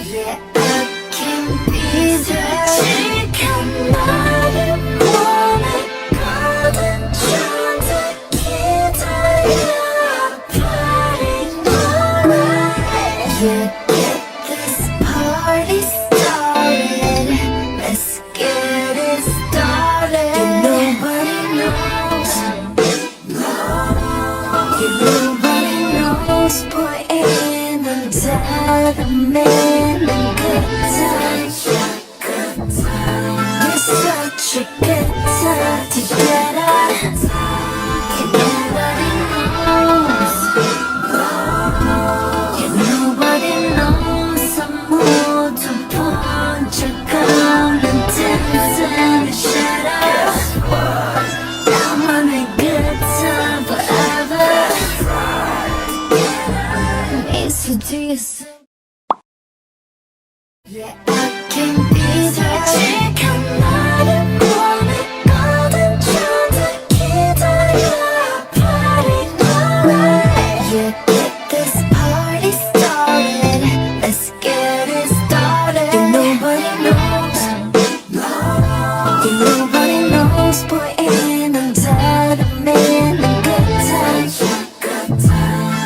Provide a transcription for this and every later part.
Yeah, I can be 솔직한 나를 원했거든 저한테 기다려 버린 너라 Yeah, get this party started Let's get it started Nobody knows Nobody knows boy ain't no time man You're such a good time together And nobody knows And nobody knows I'm more to punch a gun and dance in the shadows I'm on a good time forever So do you see Yeah, I can be 솔직한 나를 원했거든 저한테 기다려 버린 너라 Yeah, get this party started Let's get it started And nobody knows And nobody knows boy ain't I'm tired of man a good time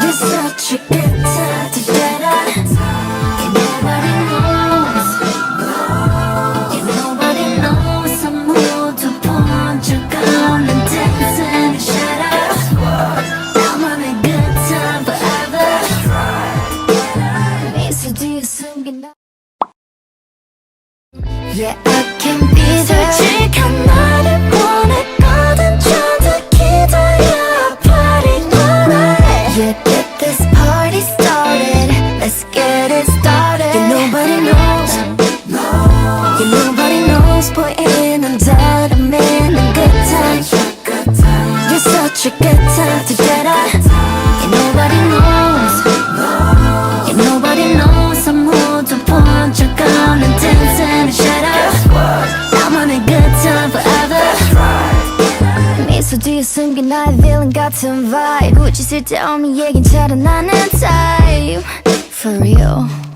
You're such a good time together And nobody knows And nobody knows I'm more to punch a gun and dance in the shadows I'm on a good time forever 미소 뒤에 숨긴 나 Yeah, I can be 솔직한 나를 원했거든 저한테 기다려 버린 너라 Yeah, get this party started Let's get it started And nobody knows And nobody knows boy ain't I'm tired of man a good time You're such a good time together And nobody knows And nobody knows I'm more to punch a gun and dance in the shadows I'm on a good time forever 미소 뒤에 숨긴 나의 villain 같은 vibe 굳이 쓸데없는 얘긴 잘안 하는 type For real